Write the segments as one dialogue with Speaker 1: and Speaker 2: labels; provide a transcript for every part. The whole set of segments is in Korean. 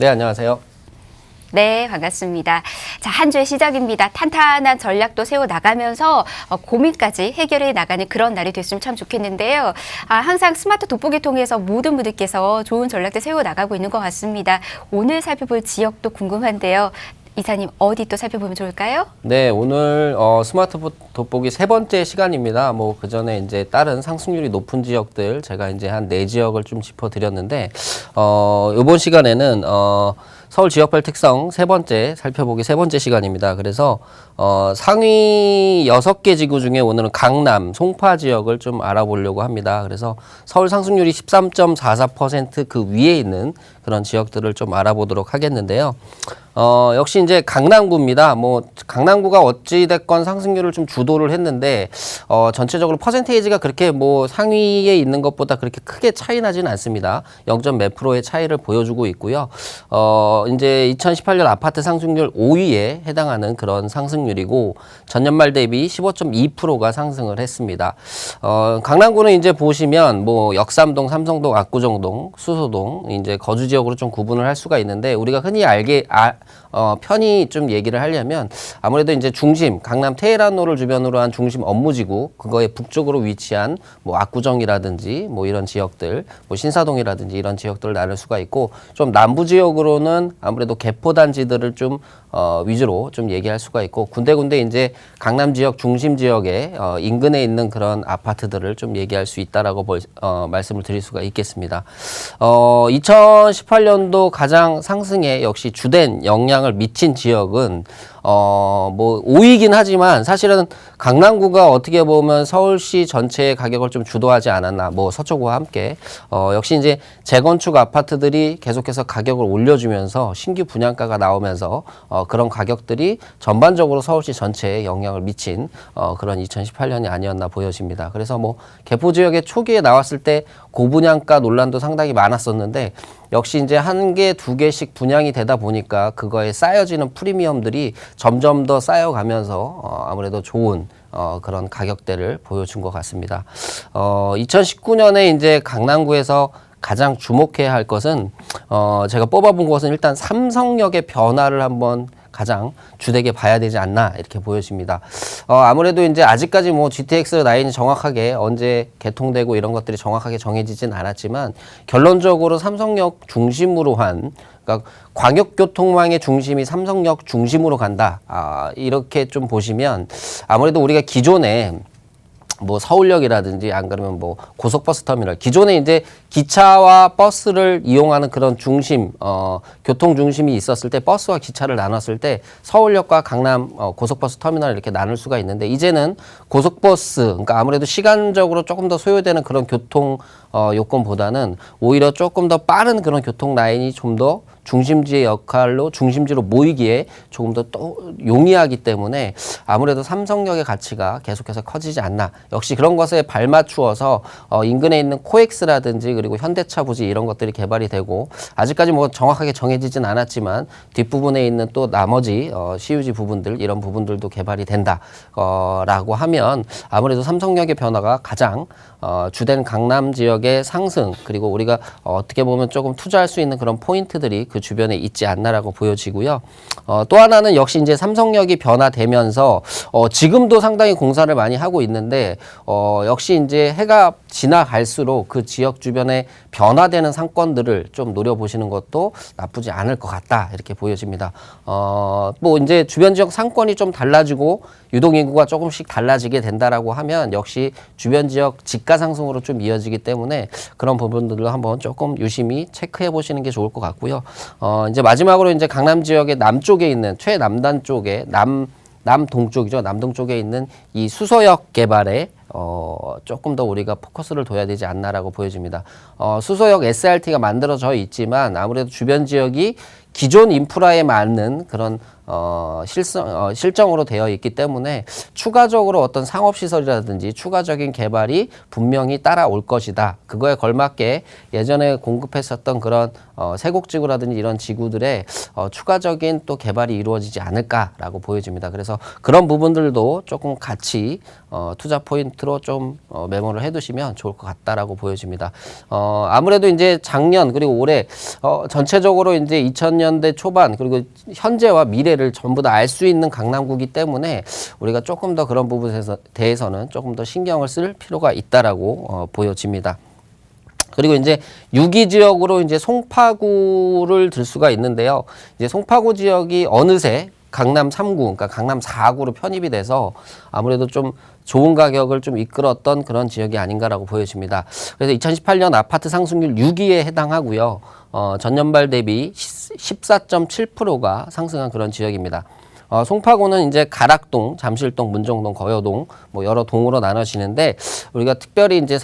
Speaker 1: 네, 안녕하세요.
Speaker 2: 네, 반갑습니다. 자, 한 주의 시작입니다. 탄탄한 전략도 세워나가면서 고민까지 해결해 나가는 그런 날이 됐으면 참 좋겠는데요. 항상 스마트 돋보기 통해서 모든 분들께서 좋은 전략도 세워나가고 있는 것 같습니다. 오늘 살펴볼 지역도 궁금한데요. 이사님, 어디 또 살펴보면 좋을까요?
Speaker 1: 네, 오늘 스마트 돋보기 세 번째 시간입니다. 뭐 그전에 이제 다른 상승률이 높은 지역들 제가 이제 한 4지역을 좀 짚어드렸는데 이번 시간에는 서울 지역별 특성 세 번째 살펴보기 세 번째 시간입니다. 그래서 상위 6개 지구 중에 오늘은 강남, 송파 지역을 좀 알아보려고 합니다. 그래서 서울 상승률이 13.44% 그 위에 있는 그런 지역들을 좀 알아보도록 하겠는데요. 역시 이제 강남구입니다. 뭐 강남구가 어찌됐건 상승률을 좀 주도를 했는데 전체적으로 퍼센테이지가 그렇게 뭐 상위에 있는 것보다 그렇게 크게 차이 나지는 않습니다. 0몇 %의 차이를 보여주고 있고요. 이제 2018년 아파트 상승률 5위에 해당하는 그런 상승률이고 전년 말 대비 15.2%가 상승을 했습니다. 강남구는 이제 보시면 뭐 역삼동, 삼성동, 압구정동, 수소동 이제 거주 지역으로 좀 구분을 할 수가 있는데 우리가 흔히 편히 좀 얘기를 하려면 아무래도 이제 중심, 강남 테헤란로를 주변으로 한 중심 업무지구, 그거의 북쪽으로 위치한 뭐 압구정이라든지 뭐 이런 지역들, 뭐 신사동이라든지 이런 지역들을 나눌 수가 있고 좀 남부 지역으로는 아무래도 개포단지들을 좀 위주로 좀 얘기할 수가 있고 군데군데 이제 강남 지역 중심 지역에 인근에 있는 그런 아파트들을 좀 얘기할 수 있다라고 말씀을 드릴 수가 있겠습니다. 2018년도 가장 상승에 역시 주된 영향을 미친 지역은 뭐 5위긴 하지만 사실은 강남구가 어떻게 보면 서울시 전체의 가격을 좀 주도하지 않았나, 뭐 서초구와 함께 역시 이제 재건축 아파트들이 계속해서 가격을 올려주면서 신규 분양가가 나오면서 그런 가격들이 전반적으로 서울시 전체에 영향을 미친 그런 2018년이 아니었나 보여집니다. 그래서 뭐 개포 지역의 초기에 나왔을 때 고분양가 논란도 상당히 많았었는데 역시 이제 한 개, 두 개씩 분양이 되다 보니까 그거에 쌓여지는 프리미엄들이 점점 더 쌓여가면서 아무래도 좋은 그런 가격대를 보여준 것 같습니다. 2019년에 이제 강남구에서 가장 주목해야 할 것은 제가 뽑아본 것은 일단 삼성역의 변화를 한번 가장 주되게 봐야 되지 않나 이렇게 보여집니다. 아무래도 이제 아직까지 뭐 GTX 라인이 정확하게 언제 개통되고 이런 것들이 정확하게 정해지진 않았지만 결론적으로 삼성역 중심으로 그러니까 광역교통망의 중심이 삼성역 중심으로 간다. 이렇게 좀 보시면 아무래도 우리가 기존에 뭐 서울역이라든지 안 그러면 뭐 고속버스 터미널 기존에 이제 기차와 버스를 이용하는 그런 중심 교통 중심이 있었을 때 버스와 기차를 나눴을 때 서울역과 강남 고속버스 터미널 이렇게 나눌 수가 있는데 이제는 고속버스 그러니까 아무래도 시간적으로 조금 더 소요되는 그런 교통 요건보다는 오히려 조금 더 빠른 그런 교통 라인이 좀 더 중심지의 역할로 중심지로 모이기에 조금 더 또 용이하기 때문에 아무래도 삼성역의 가치가 계속해서 커지지 않나. 역시 그런 것에 발맞추어서 인근에 있는 코엑스라든지 그리고 현대차 부지 이런 것들이 개발이 되고 아직까지 뭐 정확하게 정해지진 않았지만 뒷부분에 있는 또 나머지 CUG 부분들 이런 부분들도 개발이 된다 라고 하면 아무래도 삼성역의 변화가 가장 주된 강남 지역의 상승 그리고 우리가 어떻게 보면 조금 투자할 수 있는 그런 포인트들이 그 주변에 있지 않나라고 보여지고요. 또 하나는 역시 이제 삼성역이 변화되면서 지금도 상당히 공사를 많이 하고 있는데 역시 이제 해가 지나갈수록 그 지역 주변에 변화되는 상권들을 좀 노려보시는 것도 나쁘지 않을 것 같다 이렇게 보여집니다. 뭐 이제 주변 지역 상권이 좀 달라지고 유동인구가 조금씩 달라지게 된다라고 하면 역시 주변 지역 집가 상승으로 좀 이어지기 때문에 그런 부분들도 한번 조금 유심히 체크해 보시는 게 좋을 것 같고요. 이제 마지막으로 이제 강남 지역의 남쪽에 있는 최남단 쪽에 남동쪽이죠. 남동쪽에 있는 이 수서역 개발에 조금 더 우리가 포커스를 둬야 되지 않나라고 보여집니다. 수서역 SRT가 만들어져 있지만 아무래도 주변 지역이 기존 인프라에 맞는 그런 실정으로 되어 있기 때문에 추가적으로 어떤 상업시설이라든지 추가적인 개발이 분명히 따라올 것이다. 그거에 걸맞게 예전에 공급했었던 그런 세곡지구라든지 이런 지구들의 추가적인 또 개발이 이루어지지 않을까라고 보여집니다. 그래서 그런 부분들도 조금 같이 투자 포인트로 좀 메모를 해두시면 좋을 것 같다라고 보여집니다. 아무래도 이제 작년 그리고 올해 전체적으로 이제 2000년대 초반 그리고 현재와 미래를 전부 다 알 수 있는 강남구이기 때문에 우리가 조금 더 그런 부분에 대해서는 조금 더 신경을 쓸 필요가 있다라고 보여집니다. 그리고 이제 6위 지역으로 이제 송파구를 들 수가 있는데요. 이제 송파구 지역이 어느새 강남 3구, 그러니까 강남 4구로 편입이 돼서 아무래도 좀 좋은 가격을 좀 이끌었던 그런 지역이 아닌가라고 보여집니다. 그래서 2018년 아파트 상승률 6위에 해당하고요. 전년발 대비 14.7%가 상승한 그런 지역입니다. 송파구는 이제 가락동, 잠실동, 문정동, 거여동 뭐 여러 동으로 나눠지는데 우리가 특별히 이제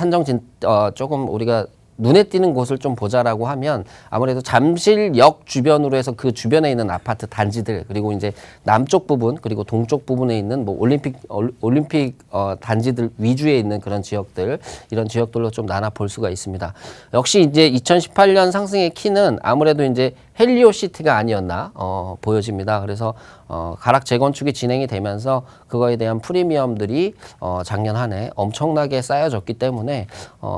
Speaker 1: 조금 우리가 눈에 띄는 곳을 좀 보자라고 하면 아무래도 잠실역 주변으로 해서 그 주변에 있는 아파트 단지들 그리고 이제 남쪽 부분 그리고 동쪽 부분에 있는 뭐 올림픽 단지들 위주에 있는 그런 지역들 이런 지역들로 좀 나눠 볼 수가 있습니다. 역시 이제 2018년 상승의 키는 아무래도 이제 헬리오시티가 아니었나 보여집니다. 그래서 가락 재건축이 진행이 되면서 그거에 대한 프리미엄들이 작년 한 해 엄청나게 쌓여졌기 때문에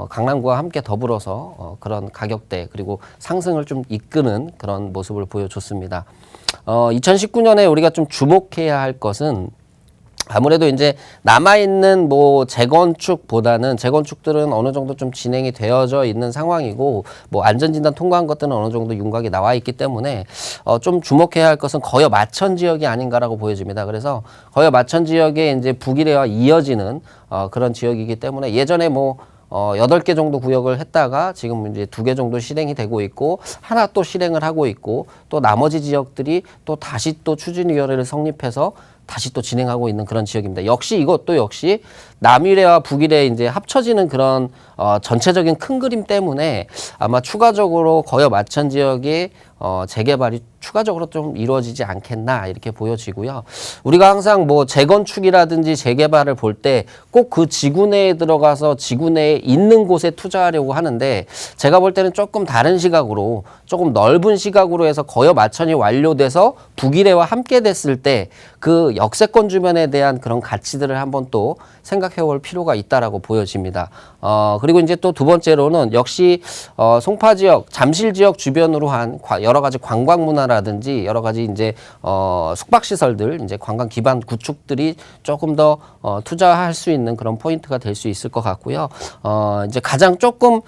Speaker 1: 강남구와 함께 더불어서 그런 가격대 그리고 상승을 좀 이끄는 그런 모습을 보여줬습니다. 2019년에 우리가 좀 주목해야 할 것은 아무래도 이제 남아있는 뭐 재건축보다는 재건축들은 어느 정도 좀 진행이 되어져 있는 상황이고 뭐 안전진단 통과한 것들은 어느 정도 윤곽이 나와 있기 때문에 좀 주목해야 할 것은 거여 마천 지역이 아닌가라고 보여집니다. 그래서 거여 마천 지역에 이제 북일해와 이어지는 그런 지역이기 때문에 예전에 뭐 8개 정도 구역을 했다가 지금 이제 2개 정도 실행이 되고 있고 하나 또 실행을 하고 있고 또 나머지 지역들이 또 다시 또 추진위원회를 성립해서 다시 또 진행하고 있는 그런 지역입니다. 역시 이것도 역시 남일해와 북일해 이제 합쳐지는 그런 전체적인 큰 그림 때문에 아마 추가적으로 거여 마천 지역의 재개발이 추가적으로 좀 이루어지지 않겠나 이렇게 보여지고요. 우리가 항상 뭐 재건축이라든지 재개발을 볼 때 꼭 그 지구 내에 들어가서 지구 내에 있는 곳에 투자하려고 하는데 제가 볼 때는 조금 다른 시각으로 조금 넓은 시각으로 해서 거여 마천이 완료돼서 북일해와 함께 됐을 때 그 역세권 주변에 대한 그런 가치들을 한번 또 생각해 볼 필요가 있다라고 보여집니다. 그리고 이제 또 두 번째로는 역시 송파 지역, 잠실 지역 주변으로 한 여러 가지 관광 문화라든지 여러 가지 이제 숙박 시설들, 이제 관광 기반 구축들이 조금 더 투자할 수 있는 그런 포인트가 될 수 있을 것 같고요. 이제 가장 조금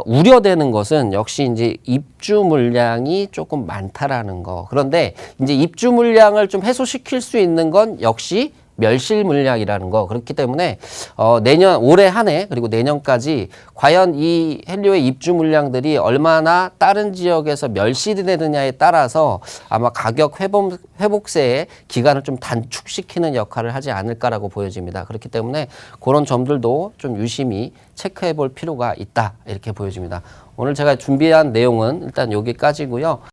Speaker 1: 우려되는 것은 역시 이제 입주 물량이 조금 많다라는 거. 그런데 이제 입주 물량을 좀 해소시킬 수 있는 건 역시 멸실 물량이라는 거. 그렇기 때문에 올해 한 해 그리고 내년까지 과연 이 헬리오의 입주 물량들이 얼마나 다른 지역에서 멸실이 되느냐에 따라서 아마 가격 회복세의 기간을 좀 단축시키는 역할을 하지 않을까라고 보여집니다. 그렇기 때문에 그런 점들도 좀 유심히 체크해 볼 필요가 있다 이렇게 보여집니다. 오늘 제가 준비한 내용은 일단 여기까지고요.